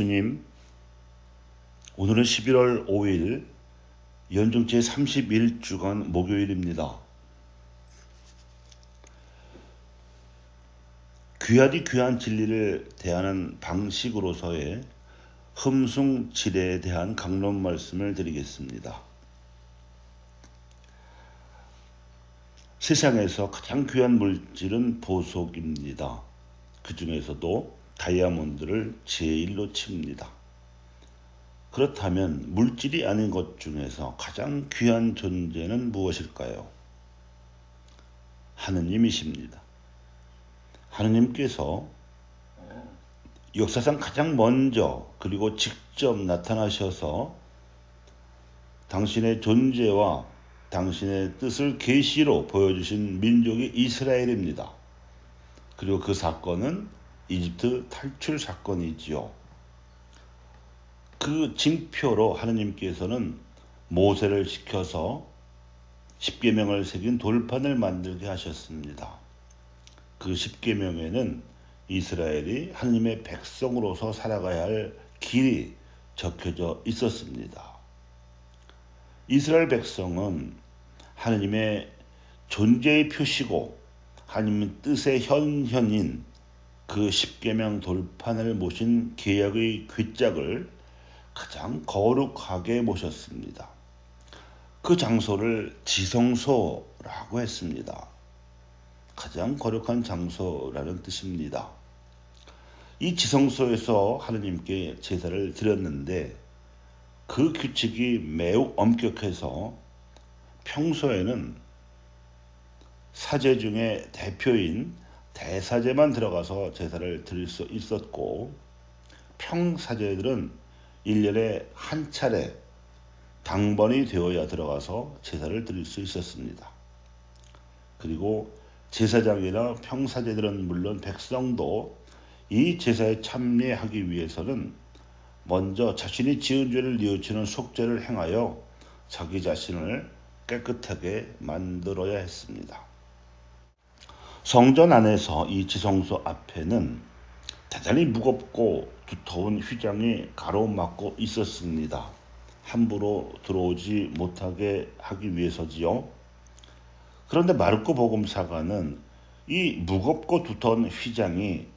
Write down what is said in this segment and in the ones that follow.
예수님, 오늘은 11월 5일 연중 제31주간 목요일입니다. 귀하디 귀한 진리를 대하는 방식으로서의 흠숭지례에 대한 강론 말씀을 드리겠습니다. 세상에서 가장 귀한 물질은 보석입니다. 그 중에서도 다이아몬드를 제일로 칩니다. 그렇다면 물질이 아닌 것 중에서 가장 귀한 존재는 무엇일까요? 하느님이십니다. 하느님께서 역사상 가장 먼저 그리고 직접 나타나셔서 당신의 존재와 당신의 뜻을 계시로 보여주신 민족이 이스라엘입니다. 그리고 그 사건은 이집트 탈출 사건이지요. 그 징표로 하느님께서는 모세를 시켜서 십계명을 새긴 돌판을 만들게 하셨습니다. 그 십계명에는 이스라엘이 하느님의 백성으로서 살아가야 할 길이 적혀져 있었습니다. 이스라엘 백성은 하느님의 존재의 표시고 하느님의 뜻의 현현인 그 십계명 돌판을 모신 계약의 궤짝을 가장 거룩하게 모셨습니다. 그 장소를 지성소라고 했습니다. 가장 거룩한 장소라는 뜻입니다. 이 지성소에서 하느님께 제사를 드렸는데 그 규칙이 매우 엄격해서 평소에는 사제 중에 대표인 대사제만 들어가서 제사를 드릴 수 있었고, 평사제들은 1년에 한 차례 당번이 되어야 들어가서 제사를 드릴 수 있었습니다. 그리고 제사장이나 평사제들은 물론 백성도 이 제사에 참여하기 위해서는 먼저 자신이 지은 죄를 뉘우치는 속죄를 행하여 자기 자신을 깨끗하게 만들어야 했습니다. 성전 안에서 이 지성소 앞에는 대단히 무겁고 두터운 휘장이 가로막고 있었습니다. 함부로 들어오지 못하게 하기 위해서지요. 그런데 마르코 복음사가는 이 무겁고 두터운 휘장이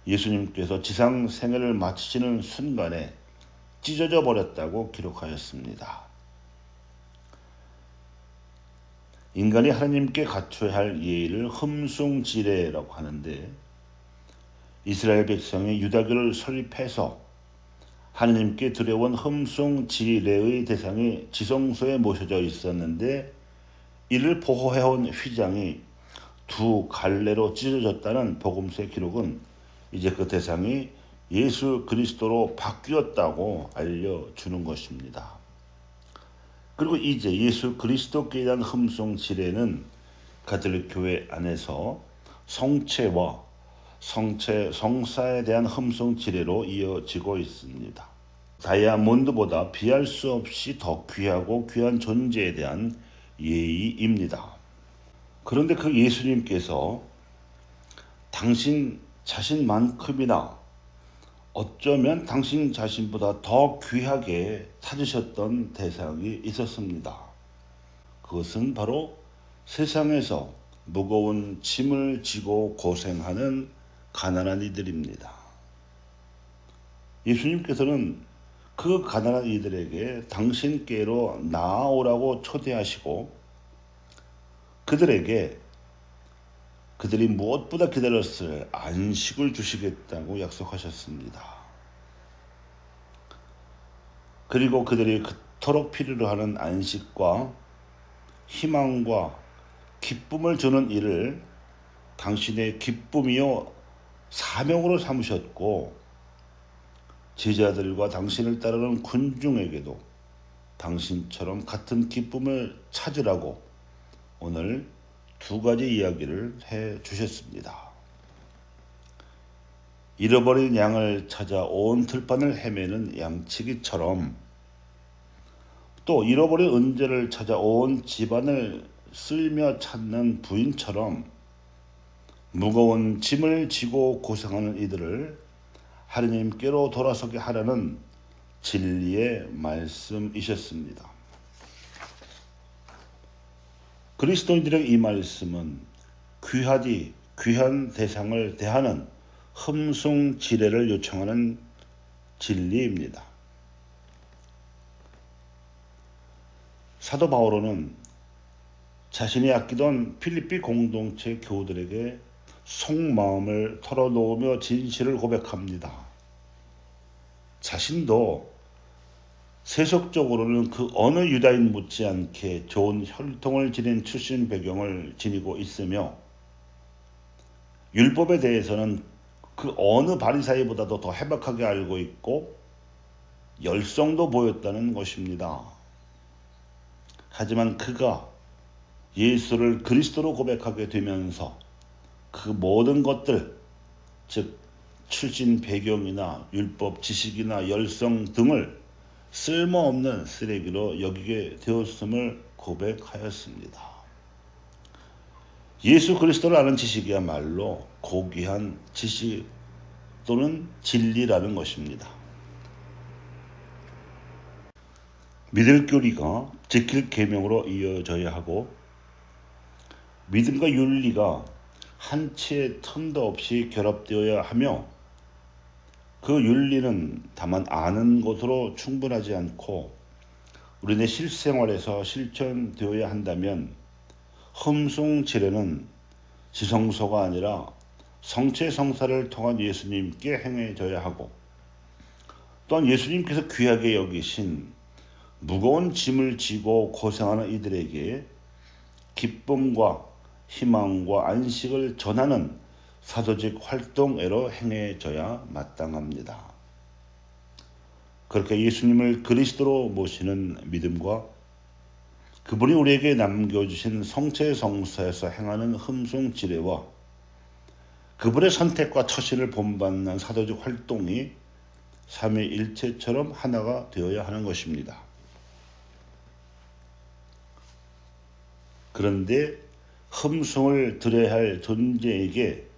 예수님께서 지상 생애를 마치시는 순간에 찢어져 버렸다고 기록하였습니다. 인간이 하나님께 갖춰야 할 예의를 흠숭지례라고 하는데, 이스라엘 백성이 유다교를 설립해서 하나님께 드려온 흠숭지례의 대상이 지성소에 모셔져 있었는데, 이를 보호해온 휘장이 두 갈래로 찢어졌다는 복음서의 기록은 이제 그 대상이 예수 그리스도로 바뀌었다고 알려주는 것입니다. 그리고 이제 예수 그리스도께 대한 흠숭지례는 가톨릭 교회 안에서 성체와 성사에 대한 흠숭지례로 이어지고 있습니다. 다이아몬드보다 비할 수 없이 더 귀하고 귀한 존재에 대한 예의입니다. 그런데 그 예수님께서 당신 자신만큼이나 어쩌면 당신 자신보다 더 귀하게 찾으셨던 대상이 있었습니다. 그것은 바로 세상에서 무거운 짐을 지고 고생하는 가난한 이들입니다. 예수님께서는 그 가난한 이들에게 당신께로 나아오라고 초대하시고 그들에게 그들이 무엇보다 기다렸을 안식을 주시겠다고 약속하셨습니다. 그리고 그들이 그토록 필요로 하는 안식과 희망과 기쁨을 주는 일을 당신의 기쁨이요 사명으로 삼으셨고, 제자들과 당신을 따르는 군중에게도 당신처럼 같은 기쁨을 찾으라고 오늘 두 가지 이야기를 해 주셨습니다. 잃어버린 양을 찾아 온 들판을 헤매는 양치기처럼, 또 잃어버린 은재를 찾아 온 집안을 쓸며 찾는 부인처럼 무거운 짐을 지고 고생하는 이들을 하느님께로 돌아서게 하라는 진리의 말씀이셨습니다. 그리스도인들의 이 말씀은 귀한 대상을 대하는 흠숭지례를 요청하는 진리입니다. 사도 바오로는 자신이 아끼던 필리피 공동체 교우들에게 속마음을 털어놓으며 진실을 고백합니다. 자신도 세속적으로는 그 어느 유다인 못지않게 좋은 혈통을 지닌 출신 배경을 지니고 있으며 율법에 대해서는 그 어느 바리사이보다도 더 해박하게 알고 있고 열성도 보였다는 것입니다. 하지만 그가 예수를 그리스도로 고백하게 되면서 그 모든 것들, 즉 출신 배경이나 율법 지식이나 열성 등을 쓸모없는 쓰레기로 여기게 되었음을 고백하였습니다. 예수 그리스도를 아는 지식이야말로 고귀한 지식 또는 진리라는 것입니다. 믿을 교리가 지킬 계명으로 이어져야 하고 믿음과 윤리가 한치의 틈도 없이 결합되어야 하며 그 윤리는 다만 아는 것으로 충분하지 않고 우리네 실생활에서 실천되어야 한다면 흠숭지례는 지성소가 아니라 성체성사를 통한 예수님께 행해져야 하고 또한 예수님께서 귀하게 여기신 무거운 짐을 지고 고생하는 이들에게 기쁨과 희망과 안식을 전하는 사도직 활동애로 행해져야 마땅합니다. 그렇게 예수님을 그리스도로 모시는 믿음과 그분이 우리에게 남겨주신 성체성사에서 행하는 흠숭지례와 그분의 선택과 처신을 본받는 사도직 활동이 삼위일체처럼 하나가 되어야 하는 것입니다. 그런데 흠숭을 드려야 할 존재에게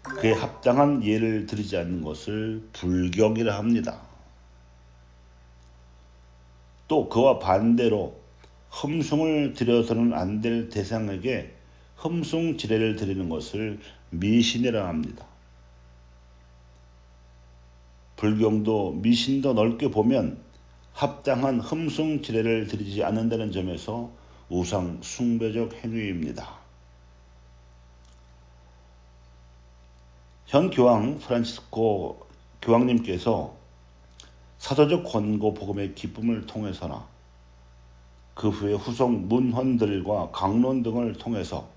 그에 합당한 예를 드리지 않는 것을 불경이라 합니다. 또 그와 반대로 흠숭을 드려서는 안 될 대상에게 흠숭지례를 드리는 것을 미신이라 합니다. 불경도 미신도 넓게 보면 합당한 흠숭지례를 드리지 않는다는 점에서 우상 숭배적 행위입니다. 현 교황 프란치스코 교황님께서 사도적 권고 복음의 기쁨을 통해서나 그 후에 후속 문헌들과 강론 등을 통해서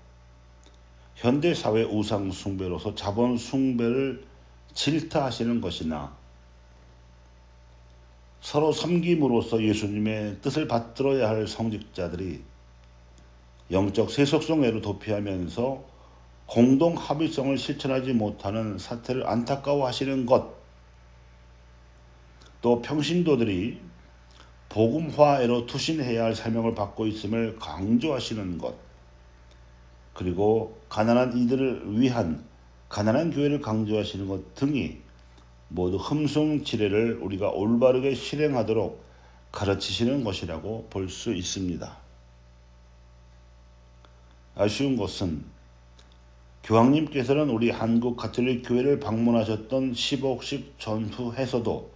현대사회 우상 숭배로서 자본 숭배를 질타하시는 것이나 서로 섬김으로써 예수님의 뜻을 받들어야 할 성직자들이 영적 세속성애로 도피하면서 공동 합의성을 실천하지 못하는 사태를 안타까워하시는 것, 또 평신도들이 복음화애로 투신해야 할 사명을 받고 있음을 강조하시는 것, 그리고 가난한 이들을 위한 가난한 교회를 강조하시는 것 등이 모두 흠숭지례를 우리가 올바르게 실행하도록 가르치시는 것이라고 볼 수 있습니다. 아쉬운 것은 교황님께서는 우리 한국 가톨릭 교회를 방문하셨던 15식 전후에서도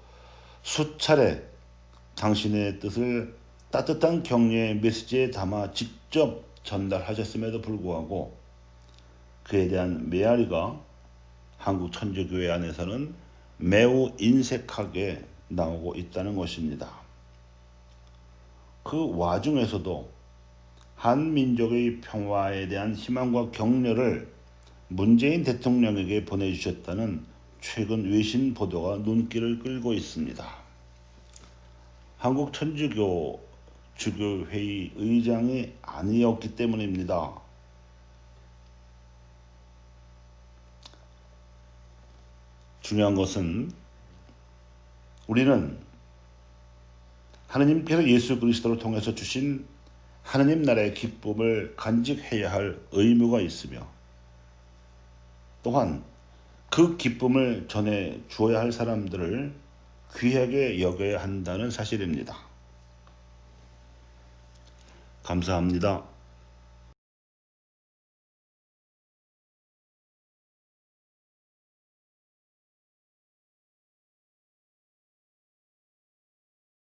수차례 당신의 뜻을 따뜻한 격려의 메시지에 담아 직접 전달하셨음에도 불구하고 그에 대한 메아리가 한국 천주교회 안에서는 매우 인색하게 나오고 있다는 것입니다. 그 와중에서도 한민족의 평화에 대한 희망과 격려를 문재인 대통령에게 보내주셨다는 최근 외신 보도가 눈길을 끌고 있습니다. 한국 천주교 주교회의 의장이 아니었기 때문입니다. 중요한 것은 우리는 하느님께서 예수 그리스도를 통해서 주신 하느님 나라의 기쁨을 간직해야 할 의무가 있으며 또한 그 기쁨을 전해 주어야 할 사람들을 귀하게 여겨야 한다는 사실입니다. 감사합니다.